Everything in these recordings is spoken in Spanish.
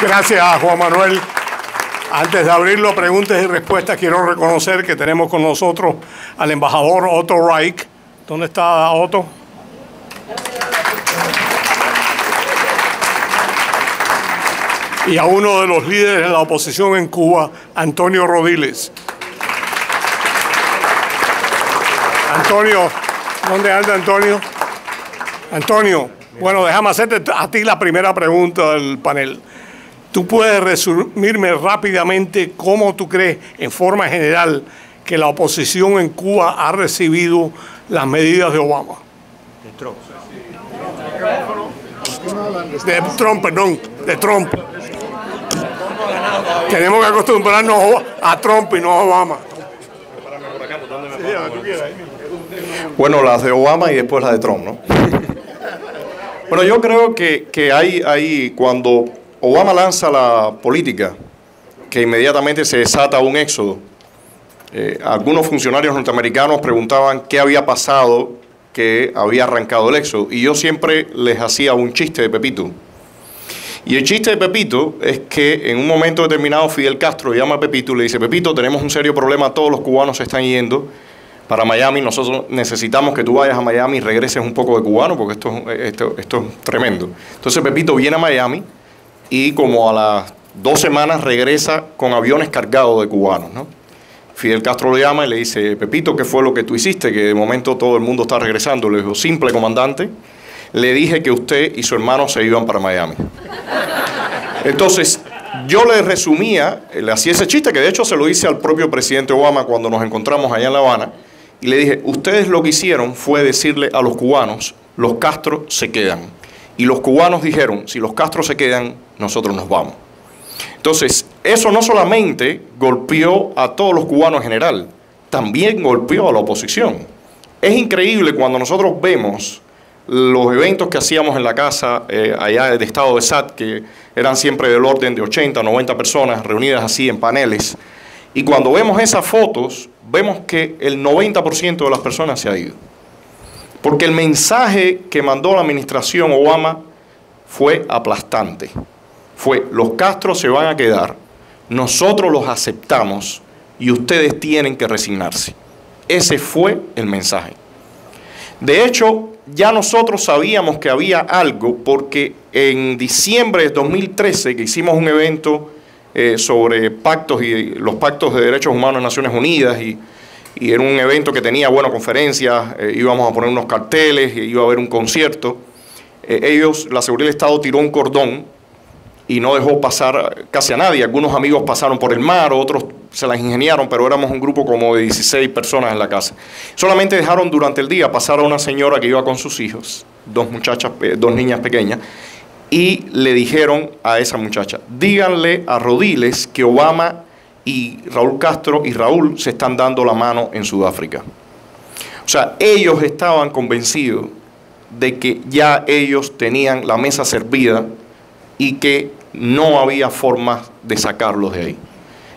Gracias, Juan Manuel. Antes de abrirlo a preguntas y respuestas, quiero reconocer que tenemos con nosotros al embajador Otto Reich. ¿Dónde está Otto? Y a uno de los líderes de la oposición en Cuba, Antonio Rodiles. Antonio, ¿dónde anda Antonio? Antonio, bueno, déjame hacerte a ti la primera pregunta del panel. ¿Tú puedes resumirme rápidamente cómo tú crees, en forma general, que la oposición en Cuba ha recibido las medidas de Obama? De Trump. De Trump, perdón, de Trump. Tenemos que acostumbrarnos a Trump y no a Obama. Bueno, las de Obama y después las de Trump, ¿no? Bueno, yo creo que hay cuando Obama lanza la política, que inmediatamente se desata un éxodo. Algunos funcionarios norteamericanos preguntaban qué había pasado, que había arrancado el éxodo, y yo siempre les hacía un chiste de Pepito. Y el chiste de Pepito es que en un momento determinado Fidel Castro llama a Pepito y le dice: Pepito, tenemos un serio problema, todos los cubanos se están yendo para Miami, nosotros necesitamos que tú vayas a Miami y regreses un poco de cubano, porque esto es tremendo. Entonces Pepito viene a Miami y como a las 2 semanas regresa con aviones cargados de cubanos, ¿no? Fidel Castro lo llama y le dice: Pepito, ¿qué fue lo que tú hiciste? Que de momento todo el mundo está regresando. Le dijo: simple, comandante, le dije que usted y su hermano se iban para Miami. Entonces, yo le resumía, le hacía ese chiste, que de hecho se lo hice al propio presidente Obama cuando nos encontramos allá en La Habana, y le dije: ustedes lo que hicieron fue decirle a los cubanos, los Castro se quedan. Y los cubanos dijeron: si los Castro se quedan, nosotros nos vamos. Entonces, eso no solamente golpeó a todos los cubanos en general, también golpeó a la oposición. Es increíble cuando nosotros vemos los eventos que hacíamos en la casa allá de estado de SAT, que eran siempre del orden de 80, 90 personas reunidas así en paneles, y cuando vemos esas fotos, vemos que el 90% de las personas se ha ido. Porque el mensaje que mandó la administración Obama fue aplastante. Fue: los Castro se van a quedar, nosotros los aceptamos y ustedes tienen que resignarse. Ese fue el mensaje. De hecho, ya nosotros sabíamos que había algo, porque en diciembre de 2013, que hicimos un evento sobre pactos y los pactos de derechos humanos en Naciones Unidas, y era un evento que tenía, bueno, conferencias, íbamos a poner unos carteles, iba a haber un concierto. La seguridad del Estado tiró un cordón y no dejó pasar casi a nadie. Algunos amigos pasaron por el mar, otros se las ingeniaron, pero éramos un grupo como de 16 personas en la casa. Solamente dejaron durante el día pasar a una señora que iba con sus hijos, 2 niñas pequeñas, y le dijeron a esa muchacha: díganle a Rodiles que Obama y Raúl Castro y Raúl se están dando la mano en Sudáfrica. O sea, ellos estaban convencidos de que ya ellos tenían la mesa servida y que no había forma de sacarlos de ahí.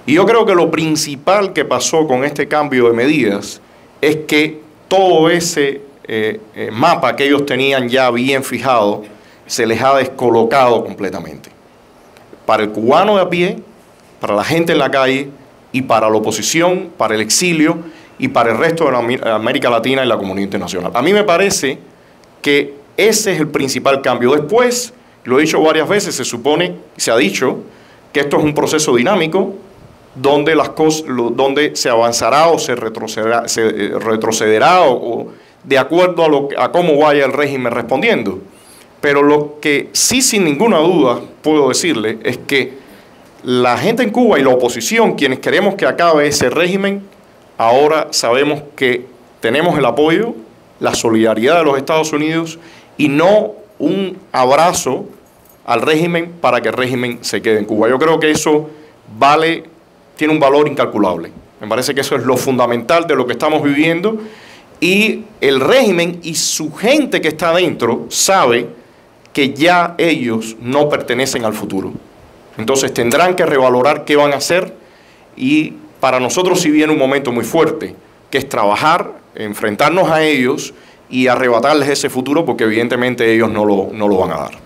Y yo creo que lo principal que pasó con este cambio de medidas es que todo ese mapa que ellos tenían ya bien fijado se les ha descolocado completamente. Para el cubano de a pie, para la gente en la calle, y para la oposición, para el exilio y para el resto de la América Latina y la comunidad internacional. A mí me parece que ese es el principal cambio. Después, lo he dicho varias veces, se supone, se ha dicho, que esto es un proceso dinámico donde donde se avanzará o se retrocederá o de acuerdo a cómo vaya el régimen respondiendo. Pero lo que sí, sin ninguna duda, puedo decirle es que la gente en Cuba y la oposición, quienes queremos que acabe ese régimen, ahora sabemos que tenemos el apoyo, la solidaridad de los Estados Unidos y no un abrazo al régimen para que el régimen se quede en Cuba. Yo creo que eso tiene un valor incalculable. Me parece que eso es lo fundamental de lo que estamos viviendo, y el régimen y su gente que está adentro sabe que ya ellos no pertenecen al futuro. Entonces tendrán que revalorar qué van a hacer, y para nosotros sí viene un momento muy fuerte, que es trabajar, enfrentarnos a ellos y arrebatarles ese futuro, porque evidentemente ellos no lo van a dar.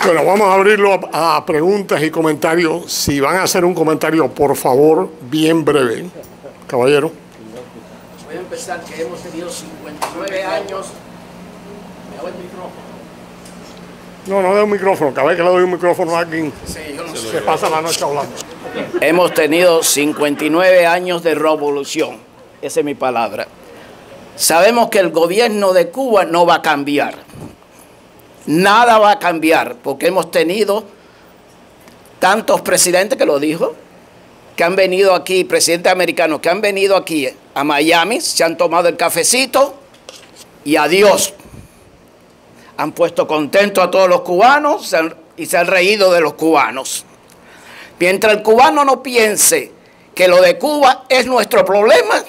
Bueno, vamos a abrirlo a preguntas y comentarios. Si van a hacer un comentario, por favor, bien breve. Caballero. Voy a empezar que hemos tenido 59 años. ¿Me hago el micrófono? No de un micrófono. Cada vez que le doy un micrófono a alguien, Sí, yo no sé. se pasa la noche hablando. Hemos tenido 59 años de revolución. Esa es mi palabra. Sabemos que el gobierno de Cuba no va a cambiar. Nada va a cambiar porque hemos tenido tantos presidentes, que lo dijo, que han venido aquí, presidentes americanos que han venido aquí a Miami, se han tomado el cafecito y adiós. Han puesto contento a todos los cubanos y se han reído de los cubanos. Mientras el cubano no piense que lo de Cuba es nuestro problema,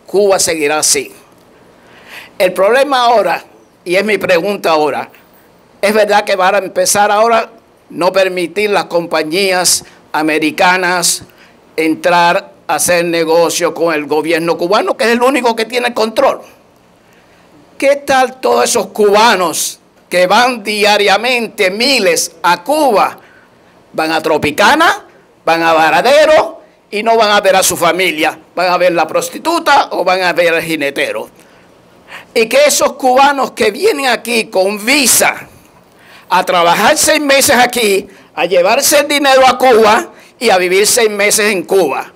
Cuba seguirá así. El problema ahora, y es mi pregunta ahora, ¿es verdad que van a empezar ahora no permitir las compañías americanas entrar a hacer negocio con el gobierno cubano, que es el único que tiene control? ¿Qué tal todos esos cubanos que van diariamente miles a Cuba? Van a Tropicana, van a Varadero y no van a ver a su familia. Van a ver la prostituta o van a ver al jinetero. Y que esos cubanos que vienen aquí con visa a trabajar 6 meses aquí, a llevarse el dinero a Cuba y a vivir 6 meses en Cuba.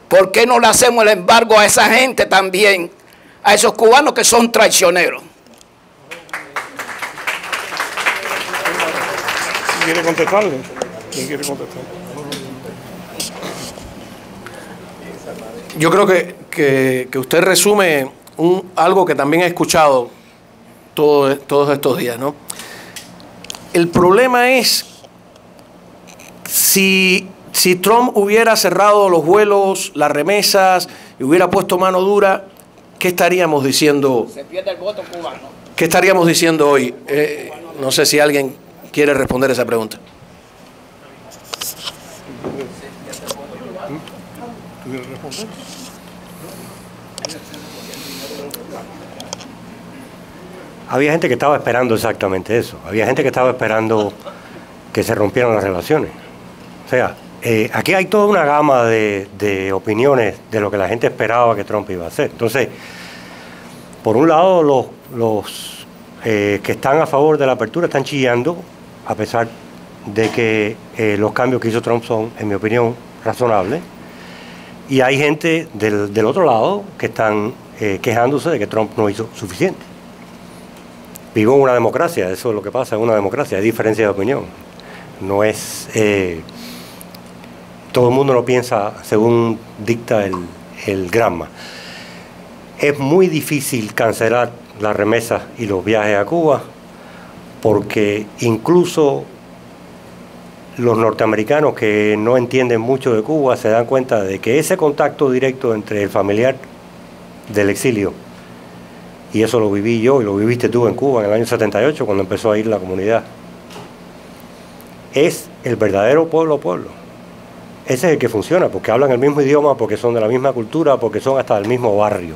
¿Por qué no le hacemos el embargo a esa gente también, a esos cubanos que son traicioneros? ¿Quién quiere contestarle? ¿Quién quiere contestar? Yo creo que usted resume algo que también he escuchado todos estos días, ¿no? El problema es si Trump hubiera cerrado los vuelos, las remesas y hubiera puesto mano dura, ¿qué estaríamos diciendo? Se pierde el voto cubano. ¿Qué estaríamos diciendo hoy? No sé si alguien quiere responder esa pregunta. ¿Quieres responder? Había gente que estaba esperando exactamente eso. Había gente que estaba esperando que se rompieran las relaciones. O sea, aquí hay toda una gama de opiniones de lo que la gente esperaba que Trump iba a hacer. Entonces, por un lado, los que están a favor de la apertura están chillando, a pesar de que los cambios que hizo Trump son, en mi opinión, razonables. Y hay gente del otro lado que están quejándose de que Trump no hizo suficiente. Vivo en una democracia, eso es lo que pasa en una democracia, hay diferencia de opinión. No es... todo el mundo no piensa según dicta el Gramma. Es muy difícil cancelar las remesas y los viajes a Cuba porque incluso los norteamericanos que no entienden mucho de Cuba se dan cuenta de que ese contacto directo entre el familiar del exilio, y eso lo viví yo y lo viviste tú en Cuba en el año 78 cuando empezó a ir la comunidad, es el verdadero pueblo a pueblo. Ese es el que funciona porque hablan el mismo idioma, porque son de la misma cultura, porque son hasta del mismo barrio.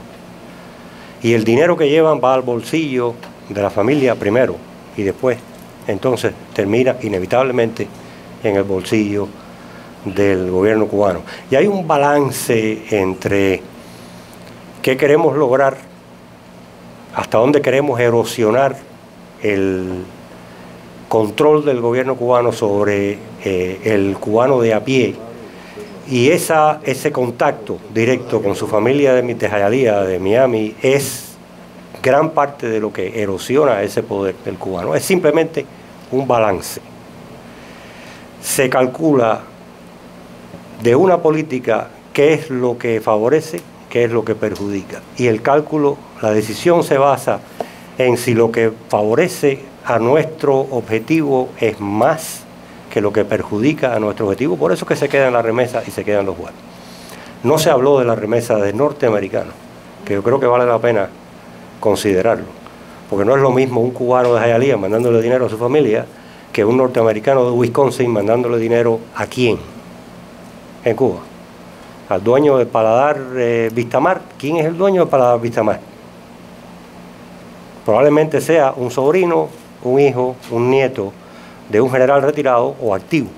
Y el dinero que llevan va al bolsillo de la familia primero y después, entonces, termina inevitablemente en el bolsillo del gobierno cubano. Y hay un balance entre qué queremos lograr, hasta dónde queremos erosionar el control del gobierno cubano sobre el cubano de a pie, y ese contacto directo con su familia de Hialeah, de Miami, es gran parte de lo que erosiona ese poder del cubano. Es simplemente un balance. Se calcula de una política qué es lo que favorece, qué es lo que perjudica. Y el cálculo, la decisión se basa en si lo que favorece a nuestro objetivo es más que lo que perjudica a nuestro objetivo. Por eso es que se quedan las remesas y se quedan los vuelos. No se habló de la remesa de norteamericanos, que yo creo que vale la pena considerarlo, porque no es lo mismo un cubano de Hialeah mandándole dinero a su familia que un norteamericano de Wisconsin mandándole dinero ¿a quién? En Cuba. Al dueño del Paladar Vistamar. ¿Quién es el dueño del Paladar Vistamar? Probablemente sea un sobrino un hijo, un nieto de un general retirado o activo.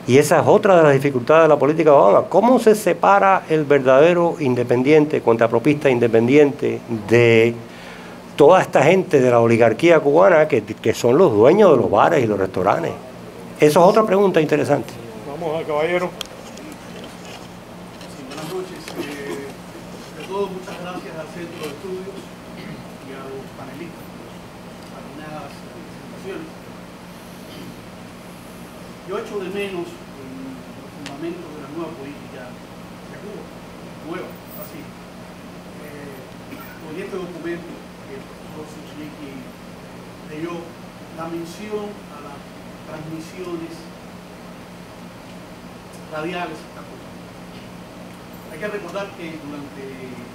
Y esa es otra de las dificultades de la política de Obama. ¿Cómo se separa el verdadero independiente, contrapropista independiente, de toda esta gente de la oligarquía cubana que son los dueños de los bares y los restaurantes? Eso es otra pregunta interesante. Vamos al caballero. Sí, buenas noches. De todo, muchas gracias al Centro de Estudios y a los panelistas por algunas presentaciones. Yo echo de menos los fundamentos de la nueva política de Cuba, nueva, así. Con este documento que el profesor Suchiki leyó, la mención a las transmisiones radiales está Cuba. Hay que recordar que durante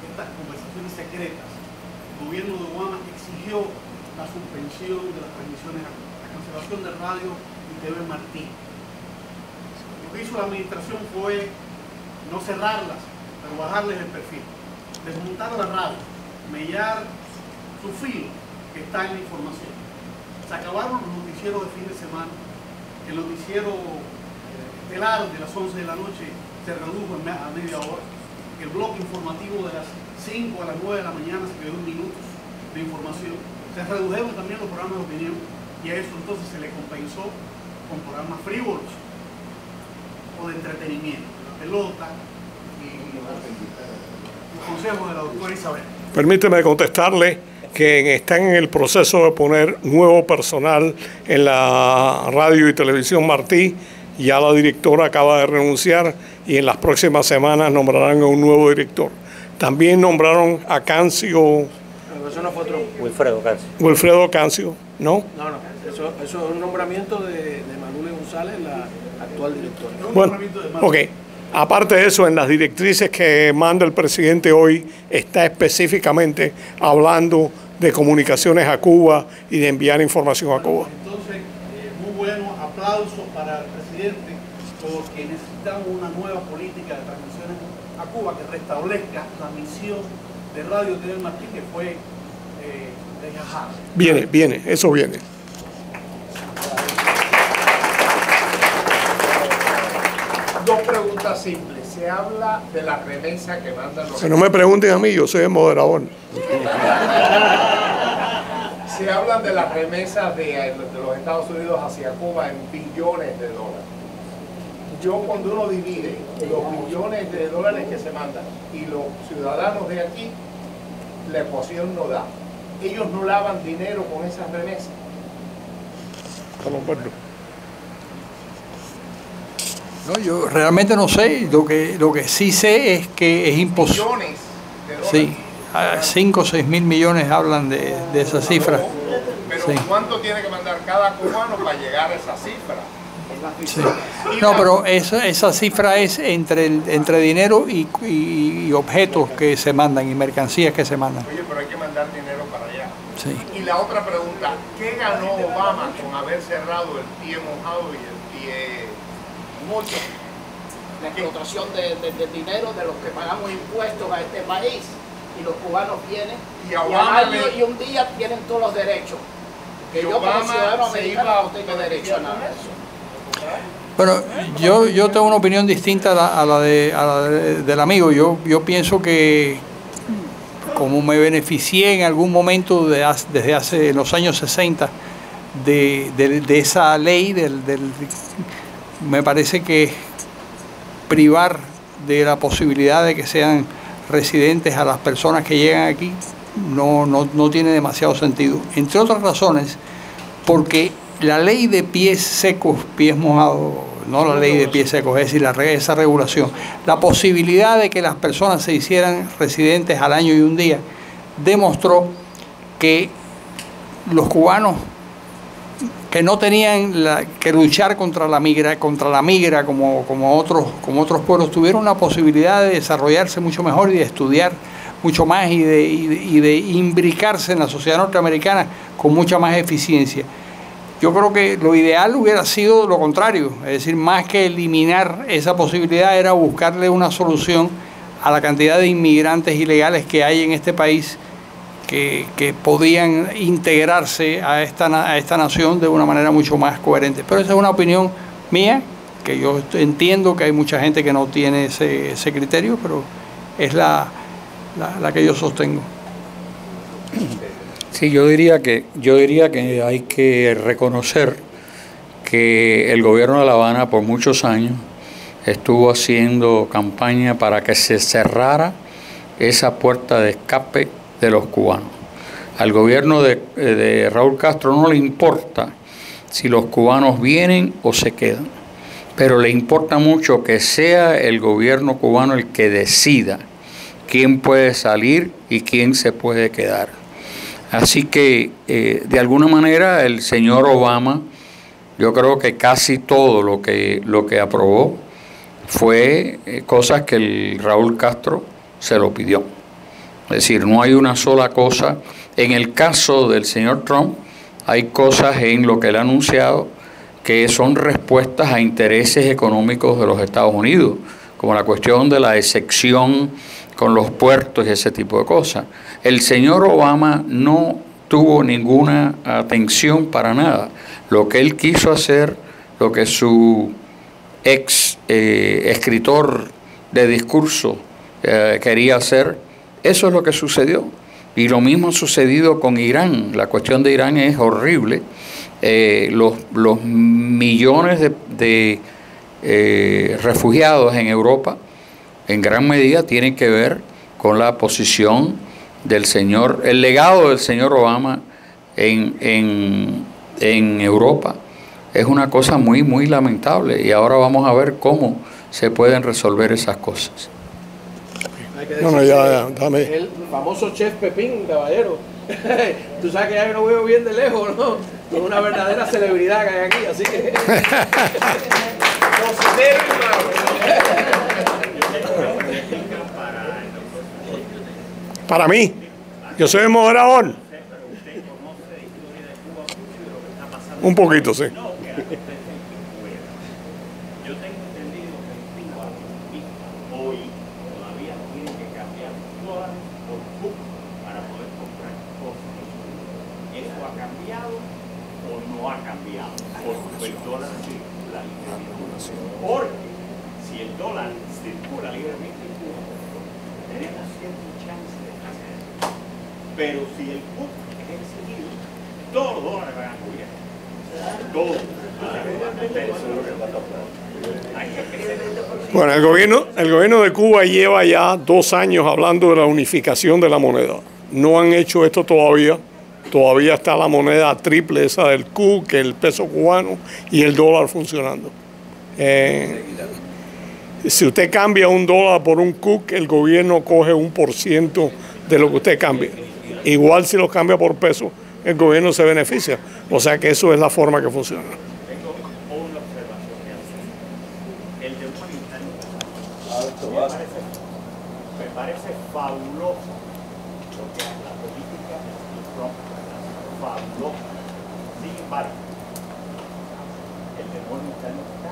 estas conversaciones secretas, el gobierno de Obama exigió la suspensión de las transmisiones, la cancelación de radio y TV Martí. Lo que hizo la administración fue no cerrarlas, pero bajarles el perfil, desmontar la radio, mellar su filo que está en la información. Se acabaron los noticieros de fin de semana, el noticiero estelar de las 11 de la noche se redujo a media hora, el bloque informativo de las 5 a las 9 de la mañana se quedó en minutos de información, se redujeron también los programas de opinión y a eso entonces se le compensó con programas frívolos o de entretenimiento, la pelota y los consejos de la doctora Isabel. Permíteme contestarle que están en el proceso de poner nuevo personal en la radio y televisión Martí. Ya la directora acaba de renunciar y en las próximas semanas nombrarán a un nuevo director. También nombraron a Cancio. Eso no fue otro. Wilfredo Cancio, ¿no? No. Eso es un nombramiento de Manuel González, la actual directora. Bueno, ok. Aparte de eso, en las directrices que manda el presidente hoy, está específicamente hablando de comunicaciones a Cuba y de enviar información a Cuba. Entonces, muy bueno, aplausos para el presidente, porque necesitamos una nueva política de transmisiones a Cuba que restablezca la misión de Radio TV Martí que fue dejada. Viene, eso viene. Dos preguntas simples. Se habla de la remesa que mandan los... Que no me pregunten a mí, yo soy el moderador. Se hablan de las remesas de los Estados Unidos hacia Cuba en billones de dólares. Yo cuando uno divide los billones de dólares que se mandan y los ciudadanos de aquí, la ecuación no da. Ellos no lavan dinero con esas remesas. No, yo realmente no sé. Lo que sí sé es que es imposible. Billones de dólares. Sí, 5 o 6 mil millones hablan de esa cifra. Pero Sí. ¿cuánto tiene que mandar cada cubano para llegar a esa cifra? Sí. No, pero esa cifra es entre dinero y objetos que se mandan y mercancías que se mandan. Oye, pero hay que mandar dinero para allá. Sí. Y la otra pregunta, ¿qué ganó Obama con haber cerrado el pie mojado y el pie Mucho. La explotación del dinero de los que pagamos impuestos a este país. Y los cubanos vienen Y a Obama al año y un día tienen todos los derechos. Que yo como ciudadano americano no tengo derecho a nada de eso. Bueno, yo tengo una opinión distinta a la del amigo. Yo pienso que como me beneficié en algún momento desde hace los años 60 de esa ley, me parece que privar de la posibilidad de que sean residentes a las personas que llegan aquí no tiene demasiado sentido. Entre otras razones, porque la ley de pies secos, pies mojados, no la ley de pies secos, es decir, esa regulación, la posibilidad de que las personas se hicieran residentes al año y un día, demostró que los cubanos que no tenían que luchar contra la migra como otros pueblos, tuvieron una posibilidad de desarrollarse mucho mejor y de estudiar mucho más y de imbricarse en la sociedad norteamericana con mucha más eficiencia. Yo creo que lo ideal hubiera sido lo contrario, es decir, más que eliminar esa posibilidad era buscarle una solución a la cantidad de inmigrantes ilegales que hay en este país, que podían integrarse a esta nación de una manera mucho más coherente. Pero esa es una opinión mía, que yo entiendo que hay mucha gente que no tiene ese criterio, pero es la que yo sostengo. Sí, yo diría que hay que reconocer que el gobierno de La Habana por muchos años estuvo haciendo campaña para que se cerrara esa puerta de escape de los cubanos. Al gobierno de Raúl Castro no le importa si los cubanos vienen o se quedan, pero le importa mucho que sea el gobierno cubano el que decida quién puede salir y quién se puede quedar. Así que, de alguna manera, el señor Obama, yo creo que casi todo lo que aprobó fue cosas que el Raúl Castro se lo pidió. Es decir, no hay una sola cosa. En el caso del señor Trump, hay cosas en lo que él ha anunciado que son respuestas a intereses económicos de los Estados Unidos, como la cuestión de la excepción con los puertos y ese tipo de cosas. El señor Obama no tuvo ninguna atención para nada. Lo que él quiso hacer, lo que su ex escritor de discurso quería hacer, eso es lo que sucedió. Y lo mismo ha sucedido con Irán. La cuestión de Irán es horrible. Los millones de refugiados en Europa en gran medida tienen que ver con la posición del el legado del señor Obama en Europa. Es una cosa muy, muy lamentable, y ahora vamos a ver cómo se pueden resolver esas cosas. No, ya, dame. El famoso chef Pepín, caballero. Tú sabes que ya yo no veo bien de lejos, ¿no? Es una verdadera celebridad que hay aquí, así que... Para mí, yo soy el moderador. Un poquito, sí. Porque si el dólar circula libremente en Cuba, tenemos cierto chance de hacer eso. Pero si el PUC es exeguido, todos los dólares van a cubrir. Todos. Bueno, el gobierno de Cuba lleva ya 2 años hablando de la unificación de la moneda. No han hecho esto todavía. Todavía está la moneda triple, esa del Q, que el peso cubano, y el dólar funcionando. Si usted cambia $1 por un Q, el gobierno coge 1% de lo que usted cambie. Igual si lo cambia por peso, el gobierno se beneficia. O sea que eso es la forma que funciona. Tengo una observación que hacer. El demonio interno me parece fabuloso lo que es la política de Trump. Fabuloso. Sin embargo, el demonio interno está.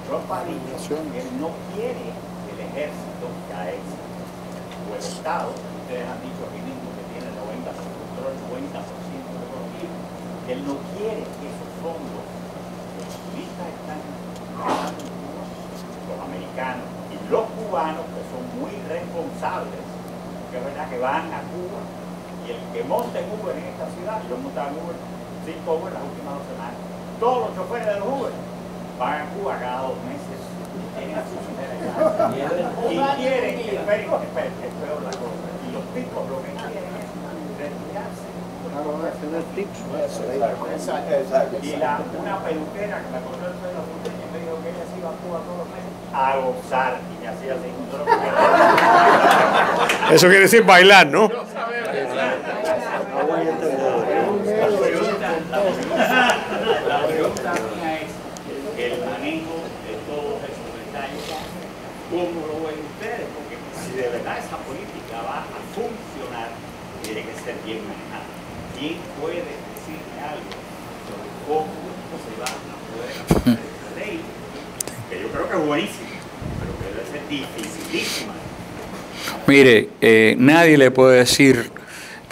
Trump ha dicho que él no quiere que el ejército caiga o el Estado. Ustedes han dicho aquí mismo que tiene el 90% de economía. Él no quiere que esos fondos que los turistas están ganando, los americanos y los cubanos, que son muy responsables, que es verdad que van a Cuba, y el que monte en Uber en esta ciudad, yo he montado en Uber 5 Uber las últimas 2 semanas, todos los choferes de los Uber van a Cuba cada 2 meses, tienen a sus y quieren, esperen, es peor la cosa, y los tipos lo que quieren es retirarse. Y una peluquera que me cortó el pelo y me dijo que ella se iba a Cuba todos los meses a gozar, y me hacía así. Eso quiere decir bailar, ¿no? La pregunta mía es el manejo de todos esos detalles. ¿Cómo lo ven ustedes? Porque si de verdad esa política va a funcionar, tiene que ser bien manejada. ¿Quién puede decirme algo sobre cómo se va a poder aplicar esa ley? Que yo creo que es buenísima, pero que debe ser dificilísima. Mire, nadie le puede decir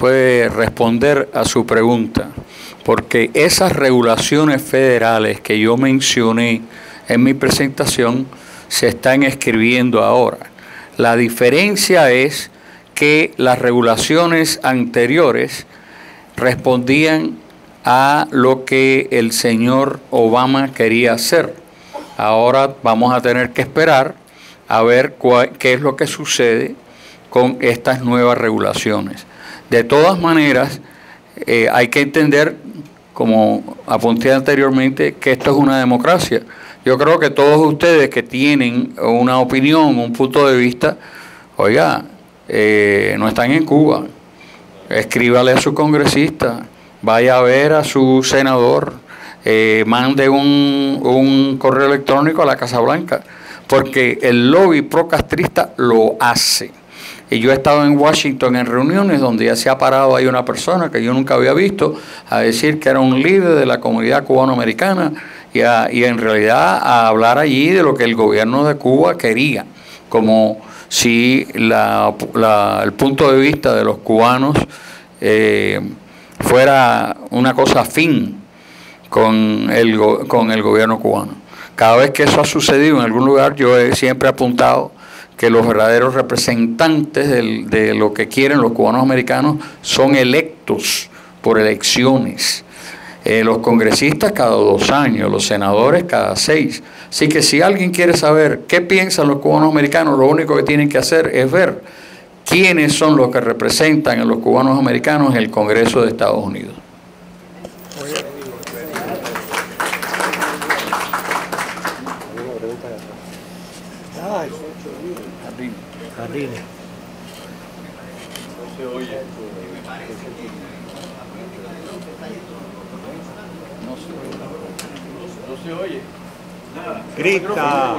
puede responder a su pregunta, porque esas regulaciones federales que yo mencioné en mi presentación se están escribiendo ahora. La diferencia es que las regulaciones anteriores respondían a lo que el señor Obama quería hacer. Ahora vamos a tener que esperar a ver qué es lo que sucede con estas nuevas regulaciones. De todas maneras, hay que entender, como apunté anteriormente, que esto es una democracia. Yo creo que todos ustedes que tienen una opinión, un punto de vista, oiga, no están en Cuba. Escríbale a su congresista, vaya a ver a su senador, mande un correo electrónico a la Casa Blanca, porque el lobby procastrista lo hace. Y yo he estado en Washington en reuniones donde ya se ha parado ahí una persona que yo nunca había visto a decir que era un líder de la comunidad cubanoamericana y en realidad a hablar allí de lo que el gobierno de Cuba quería, como si el punto de vista de los cubanos fuera una cosa afín con el gobierno cubano. Cada vez que eso ha sucedido en algún lugar, yo he siempre apuntado que los verdaderos representantes de lo que quieren los cubanos americanos son electos por elecciones. Los congresistas cada 2 años, los senadores cada 6. Así que si alguien quiere saber qué piensan los cubanos americanos, lo único que tienen que hacer es ver quiénes son los que representan a los cubanos americanos en el Congreso de Estados Unidos. Grita.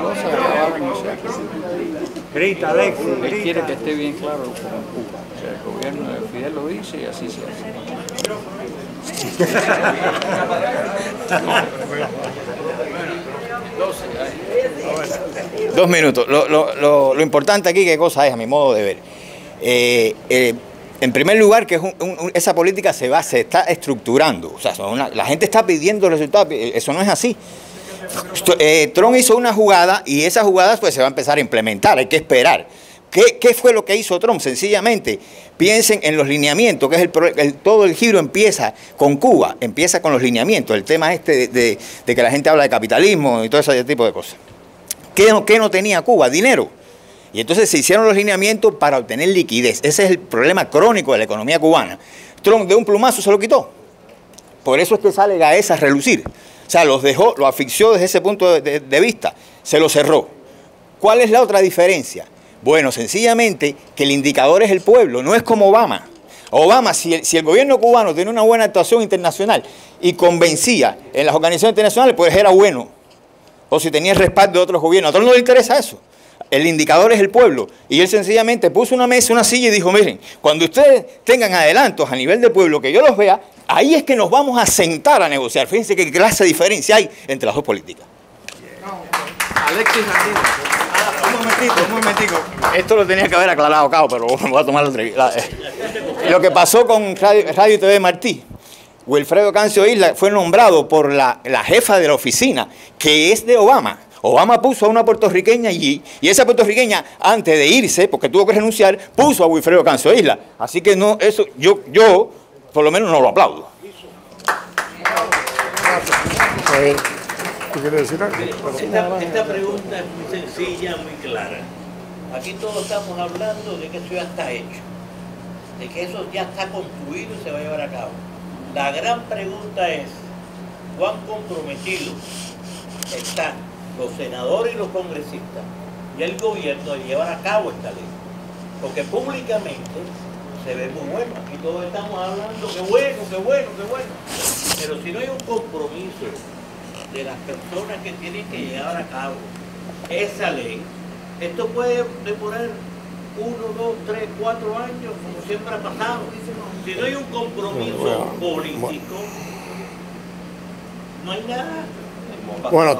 Grita, Alexis. Él quiere que esté bien claro con Cuba. O sea, el gobierno de Fidel lo dice y así se hace. 2 minutos. Lo importante aquí, ¿qué cosa es a mi modo de ver? En primer lugar, que esa política se está estructurando. O sea, la gente está pidiendo resultados. Eso no es así. Trump hizo una jugada y esa jugada pues se va a empezar a implementar. Hay que esperar. ¿Qué fue lo que hizo Trump? Sencillamente, piensen en los lineamientos, que es todo el giro empieza con Cuba, empieza con los lineamientos. El tema de que la gente habla de capitalismo y todo ese tipo de cosas. ¿Qué no tenía Cuba? Dinero. Y entonces se hicieron los lineamientos para obtener liquidez. Ese es el problema crónico de la economía cubana. Trump de un plumazo se lo quitó. Por eso es que sale Gaesa a relucir. O sea, los dejó, lo asfixió desde ese punto de vista. Se lo cerró. ¿Cuál es la otra diferencia? Bueno, sencillamente que el indicador es el pueblo, no es como Obama. Obama, si el gobierno cubano tiene una buena actuación internacional y convencía en las organizaciones internacionales, pues era bueno. O si tenía el respaldo de otros gobiernos. A todos no le interesa eso. El indicador es el pueblo. Y él sencillamente puso una mesa, una silla y dijo, miren, cuando ustedes tengan adelantos a nivel de pueblo, que yo los vea, ahí es que nos vamos a sentar a negociar. Fíjense qué clase de diferencia hay entre las dos políticas. Alexis Martínez. Un momentico. Esto lo tenía que haber aclarado, Cao, pero voy a tomar lo que pasó con Radio y TV Martí. Wilfredo Cancio Isla fue nombrado por la jefa de la oficina, que es de Obama. Obama puso a una puertorriqueña allí, y esa puertorriqueña, antes de irse, porque tuvo que renunciar, puso a Wilfredo Cancio Isla. Así que no, eso yo por lo menos no lo aplaudo. ¿Tú quieres decir algo? Esta pregunta es muy sencilla, muy clara. Aquí todos estamos hablando de que eso ya está hecho, de que eso ya está construido y se va a llevar a cabo. La gran pregunta es, ¿cuán comprometidos están los senadores y los congresistas y el gobierno de llevar a cabo esta ley? Porque públicamente se ve muy bueno. Aquí todos estamos hablando, qué bueno, qué bueno, qué bueno. Pero si no hay un compromiso de las personas que tienen que llevar a cabo esa ley, esto puede demorar 1, 2, 3, 4 años, como siempre ha pasado. Si no hay un compromiso político, no hay nada. Bueno,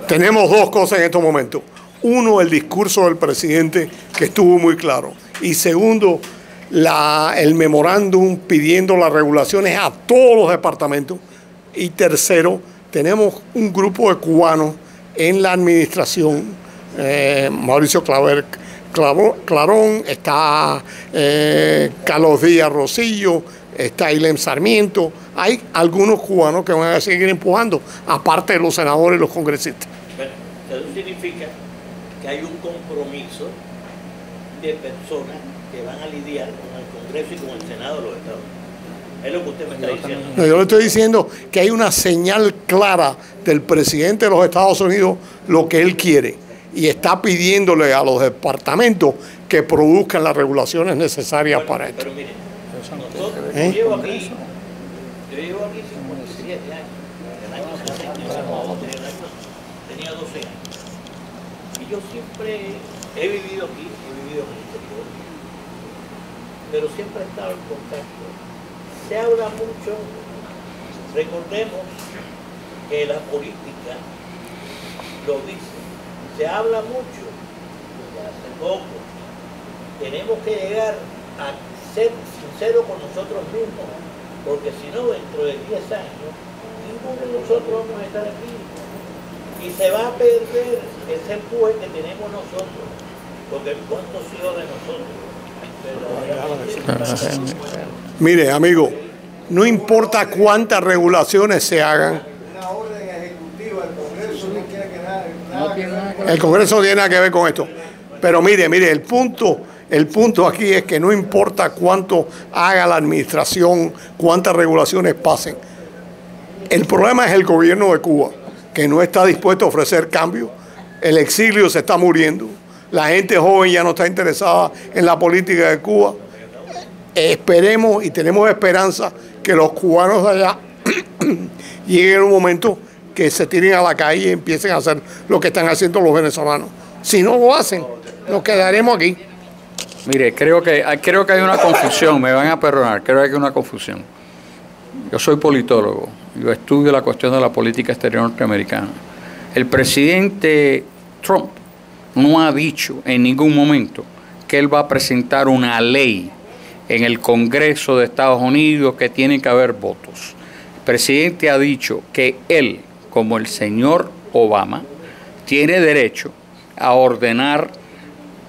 tenemos dos cosas en estos momentos. Uno, el discurso del presidente, que estuvo muy claro. Y segundo, el memorándum pidiendo las regulaciones a todos los departamentos. Y tercero, tenemos un grupo de cubanos en la administración, Mauricio Clarón, está Carlos Díaz Rosillo, está Ilem Sarmiento. Hay algunos cubanos que van a seguir empujando, aparte de los senadores y los congresistas. Bueno, eso significa que hay un compromiso de personas que van a lidiar con el Congreso y con el Senado de los Estados Unidos. Es lo que usted me está diciendo. No, yo le estoy diciendo que hay una señal clara del presidente de los Estados Unidos lo que él quiere, y está pidiéndole a los departamentos que produzcan las regulaciones necesarias para esto. Pero mire, yo llevo aquí 57 años. El año 62 tenía 12 años. Y yo siempre he vivido aquí, he vivido en el exterior, pero siempre he estado en contacto. Se habla mucho, recordemos que la política lo dice, se habla mucho, hace poco, tenemos que llegar a ser sinceros con nosotros mismos, porque si no, dentro de 10 años, ninguno de nosotros vamos a estar aquí, y se va a perder ese empuje que tenemos nosotros, porque ¿cuántos hijos de nosotros? Mire, amigo, no importa cuántas regulaciones se hagan, el Congreso no tiene nada que ver con esto. Pero mire, el punto aquí es que no importa cuánto haga la administración, cuántas regulaciones pasen. El problema es el gobierno de Cuba, que no está dispuesto a ofrecer cambios. El exilio se está muriendo. La gente joven ya no está interesada en la política de Cuba. Esperemos y tenemos esperanza que los cubanos de allá lleguen a un momento que se tiren a la calle y empiecen a hacer lo que están haciendo los venezolanos. Si no lo hacen, nos quedaremos aquí. Mire, creo que hay una confusión, me van a perdonar, creo que hay una confusión. Yo soy politólogo, yo estudio la cuestión de la política exterior norteamericana. El presidente Trump no ha dicho en ningún momento que él va a presentar una ley en el Congreso de Estados Unidos que tiene que haber votos. El presidente ha dicho que él, como el señor Obama, tiene derecho a ordenar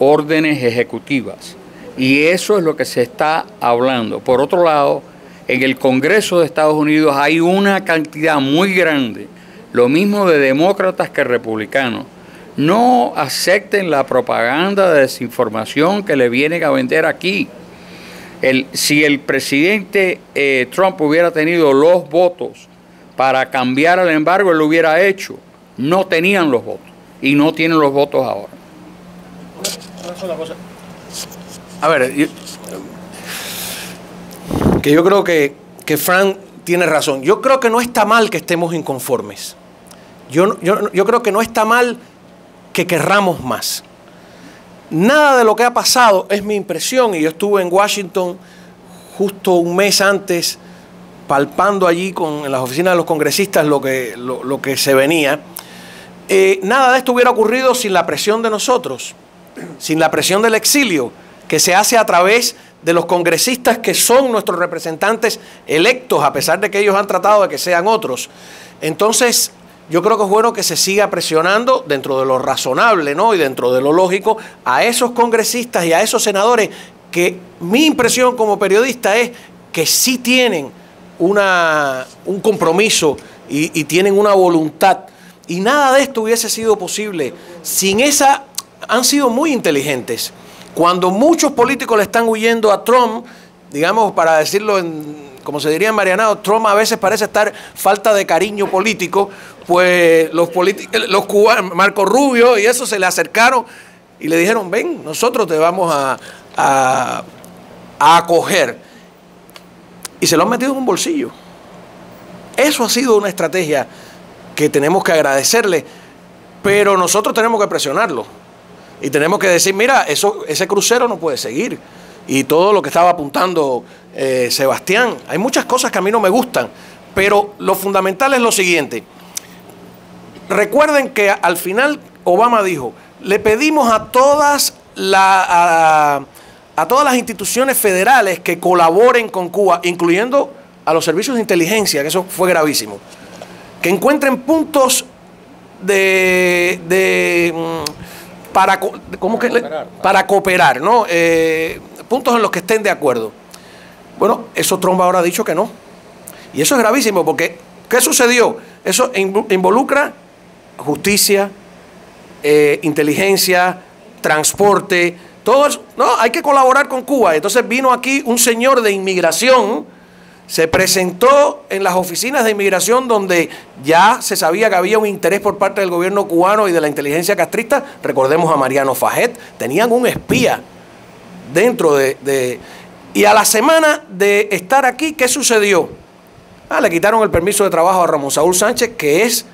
órdenes ejecutivas. Y eso es lo que se está hablando. Por otro lado, en el Congreso de Estados Unidos hay una cantidad muy grande, lo mismo de demócratas que republicanos. No acepten la propaganda de desinformación que le vienen a vender aquí. Si el presidente Trump hubiera tenido los votos para cambiar el embargo, él lo hubiera hecho. No tenían los votos y no tienen los votos ahora. Una sola cosa. A ver, yo creo que Frank tiene razón. Yo creo que no está mal que estemos inconformes. Yo creo que no está mal que querramos más. Nada de lo que ha pasado es mi impresión, y yo estuve en Washington justo un mes antes palpando allí en las oficinas de los congresistas lo que se venía. Nada de esto hubiera ocurrido sin la presión de nosotros, sin la presión del exilio, que se hace a través de los congresistas que son nuestros representantes electos, a pesar de que ellos han tratado de que sean otros. Entonces, yo creo que es bueno que se siga presionando dentro de lo razonable, ¿no? Y dentro de lo lógico a esos congresistas y a esos senadores que mi impresión como periodista es que sí tienen un compromiso y tienen una voluntad. Y nada de esto hubiese sido posible sin esa... Han sido muy inteligentes. Cuando muchos políticos le están huyendo a Trump, digamos, para decirlo como se diría en Marianao, Trump a veces parece estar falta de cariño político, pues los cubanos, Marco Rubio y eso, se le acercaron y le dijeron, ven, nosotros te vamos a acoger. Y se lo han metido en un bolsillo. Eso ha sido una estrategia que tenemos que agradecerle, pero nosotros tenemos que presionarlo. Y tenemos que decir, mira, ese crucero no puede seguir. Y todo lo que estaba apuntando Sebastián, hay muchas cosas que a mí no me gustan, pero lo fundamental es lo siguiente. Recuerden que al final Obama dijo, le pedimos a todas a todas las instituciones federales que colaboren con Cuba, incluyendo a los servicios de inteligencia, que eso fue gravísimo, que encuentren puntos para cooperar, ¿no? Puntos en los que estén de acuerdo. Bueno, eso Trump ahora ha dicho que no. Y eso es gravísimo porque, ¿qué sucedió? Eso involucra justicia, inteligencia, transporte, todo eso. No, hay que colaborar con Cuba. Entonces vino aquí un señor de inmigración, se presentó en las oficinas de inmigración donde ya se sabía que había un interés por parte del gobierno cubano y de la inteligencia castrista. Recordemos a Mariano Fajet, tenían un espía dentro y a la semana de estar aquí, ¿qué sucedió? Le quitaron el permiso de trabajo a Ramón Saúl Sánchez, que es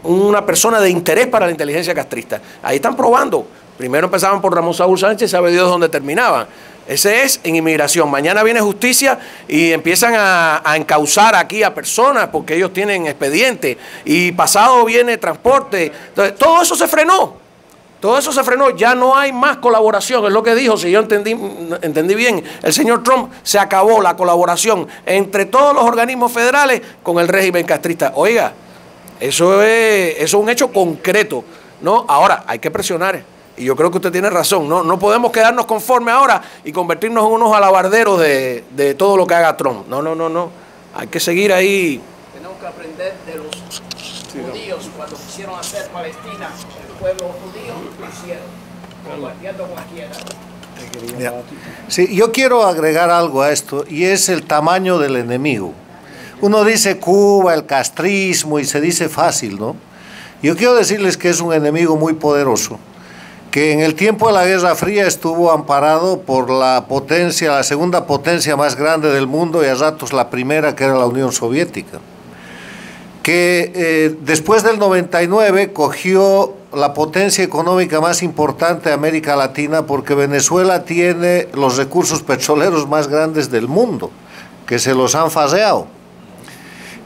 una persona de interés para la inteligencia castrista. Ahí están probando. Primero empezaban por Ramón Saúl Sánchez, sabe Dios dónde terminaban. Ese es en inmigración. Mañana viene justicia y empiezan a encauzar aquí a personas porque ellos tienen expediente. Y pasado viene transporte. Entonces, todo eso se frenó. Todo eso se frenó, ya no hay más colaboración, es lo que dijo, si yo entendí bien, el señor Trump, se acabó la colaboración entre todos los organismos federales con el régimen castrista. Oiga, eso es un hecho concreto, ¿no? Ahora, hay que presionar, y yo creo que usted tiene razón, no podemos quedarnos conformes ahora y convertirnos en unos alabarderos de todo lo que haga Trump. No, hay que seguir ahí. Tenemos que aprender de los judíos cuando quisieron hacer Palestina. Pueblo judío lo hicieron, compartiendo cualquiera. Sí, yo quiero agregar algo a esto, y es el tamaño del enemigo. Uno dice Cuba, el castrismo, y se dice fácil, ¿no? Yo quiero decirles que es un enemigo muy poderoso, que en el tiempo de la Guerra Fría estuvo amparado por la potencia, la segunda potencia más grande del mundo, y a ratos la primera, que era la Unión Soviética, que después del 99 cogió la potencia económica más importante de América Latina, porque Venezuela tiene los recursos petroleros más grandes del mundo, que se los han faseado,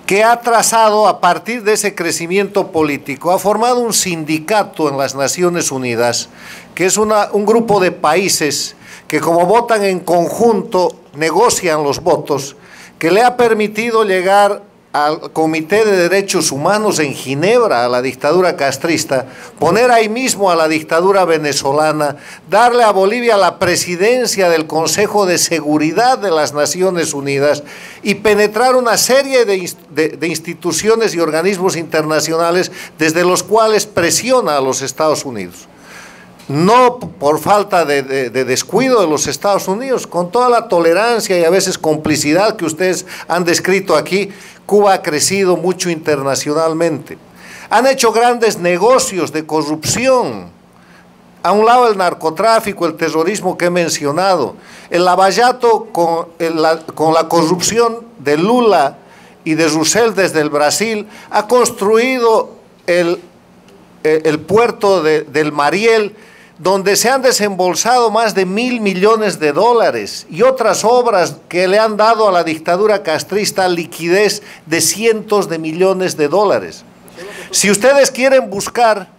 que ha trazado a partir de ese crecimiento político, ha formado un sindicato en las Naciones Unidas, que es un grupo de países que como votan en conjunto, negocian los votos, que le ha permitido llegar al Comité de Derechos Humanos en Ginebra, a la dictadura castrista, poner ahí mismo a la dictadura venezolana, darle a Bolivia la presidencia del Consejo de Seguridad de las Naciones Unidas y penetrar una serie de instituciones y organismos internacionales desde los cuales presiona a los Estados Unidos. No por falta de descuido de los Estados Unidos, con toda la tolerancia y a veces complicidad que ustedes han descrito aquí, Cuba ha crecido mucho internacionalmente. Han hecho grandes negocios de corrupción. A un lado el narcotráfico, el terrorismo que he mencionado, el lavallato con la corrupción de Lula y de Rousseff desde el Brasil, ha construido el puerto del Mariel, donde se han desembolsado más de $1.000 millones y otras obras que le han dado a la dictadura castrista liquidez de cientos de millones de dólares. Si ustedes quieren buscar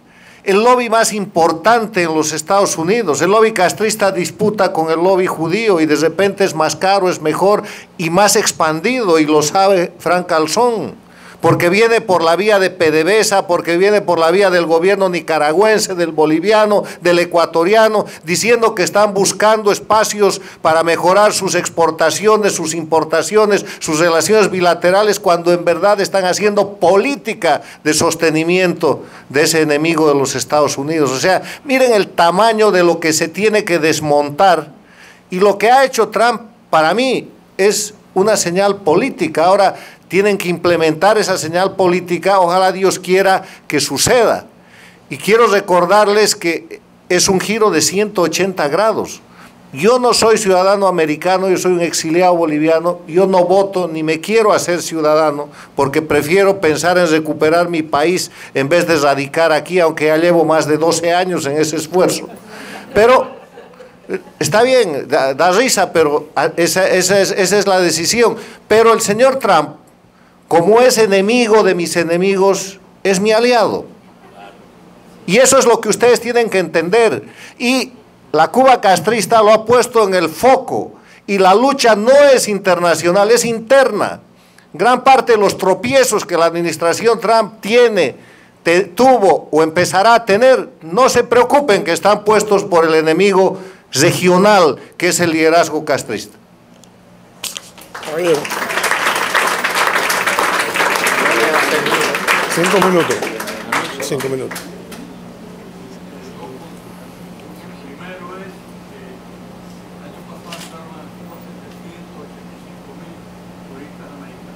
el lobby más importante en los Estados Unidos, el lobby castrista disputa con el lobby judío y de repente es más caro, es mejor y más expandido, y lo sabe Frank Calzón, porque viene por la vía de PDVSA, porque viene por la vía del gobierno nicaragüense, del boliviano, del ecuatoriano, diciendo que están buscando espacios para mejorar sus exportaciones, sus importaciones, sus relaciones bilaterales, cuando en verdad están haciendo política de sostenimiento de ese enemigo de los Estados Unidos. O sea, miren el tamaño de lo que se tiene que desmontar, y lo que ha hecho Trump para mí es una señal política. Ahora tienen que implementar esa señal política, ojalá Dios quiera que suceda. Y quiero recordarles que es un giro de 180 grados. Yo no soy ciudadano americano, yo soy un exiliado boliviano, yo no voto ni me quiero hacer ciudadano, porque prefiero pensar en recuperar mi país en vez de radicar aquí, aunque ya llevo más de 12 años en ese esfuerzo. Pero está bien, da risa, pero esa es la decisión. Pero el señor Trump, como es enemigo de mis enemigos, es mi aliado. Y eso es lo que ustedes tienen que entender. Y la Cuba castrista lo ha puesto en el foco y la lucha no es internacional, es interna. Gran parte de los tropiezos que la administración Trump tuvo o empezará a tener, no se preocupen que están puestos por el enemigo regional que es el liderazgo castrista. 5 minutos. 5 minutos.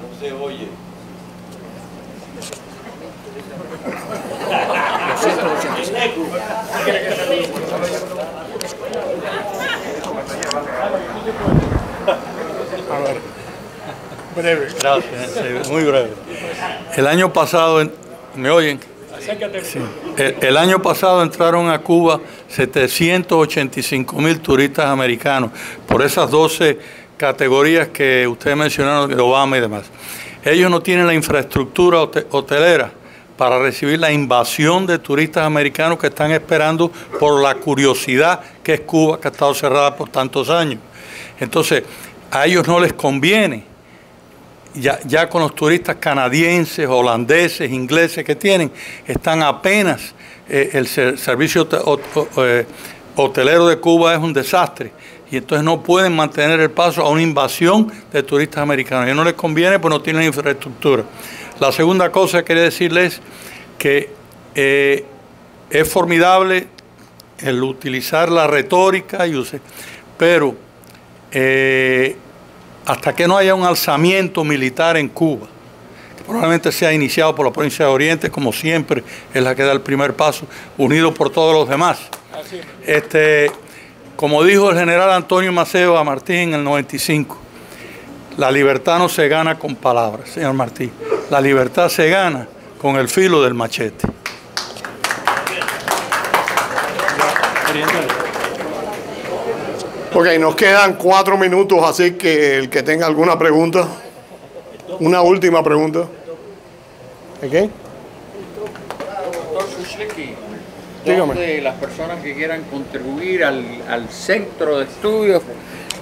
No se oye. A ver, breve. Gracias, muy breve. El año pasado, ¿me oyen? Sí. El año pasado entraron a Cuba 785.000 turistas americanos por esas 12 categorías que ustedes mencionaron de Obama y demás. Ellos no tienen la infraestructura hotelera para recibir la invasión de turistas americanos que están esperando por la curiosidad que es Cuba, que ha estado cerrada por tantos años. Entonces, a ellos no les conviene, ya con los turistas canadienses, holandeses, ingleses que tienen, están apenas, el servicio hotelero de Cuba es un desastre, y entonces no pueden mantener el paso a una invasión de turistas americanos. A ellos no les conviene, pues no tienen infraestructura. La segunda cosa que quería decirles es que es formidable el utilizar la retórica, pero hasta que no haya un alzamiento militar en Cuba, que probablemente sea iniciado por la provincia de Oriente, como siempre es la que da el primer paso, unido por todos los demás. Como dijo el general Antonio Maceo a Martí en el 95, la libertad no se gana con palabras, señor Martí. La libertad se gana con el filo del machete. Ok, nos quedan 4 minutos, así que el que tenga alguna pregunta, una última pregunta. ¿Ok? Doctor Suslicki, ¿dónde las personas que quieran contribuir al centro de estudios?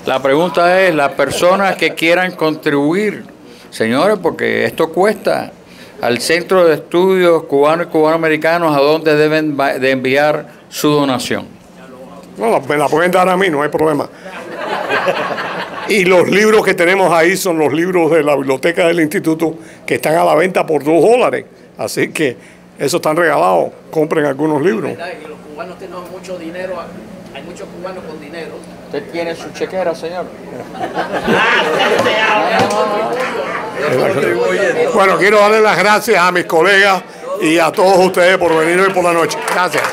La pregunta es, las personas que quieran contribuir, señores, porque esto cuesta, al centro de estudios cubanos y cubanoamericanos, ¿a dónde deben de enviar su donación? No, me la pueden dar a mí, no hay problema. Y los libros que tenemos ahí son los libros de la biblioteca del instituto que están a la venta por $2. Así que esos están regalados. Compren algunos libros. Y los cubanos tenemos mucho dinero. Hay muchos cubanos con dinero. ¿Usted tiene su chequera, señor? Bueno, quiero darle las gracias a mis colegas y a todos ustedes por venir hoy por la noche. Gracias.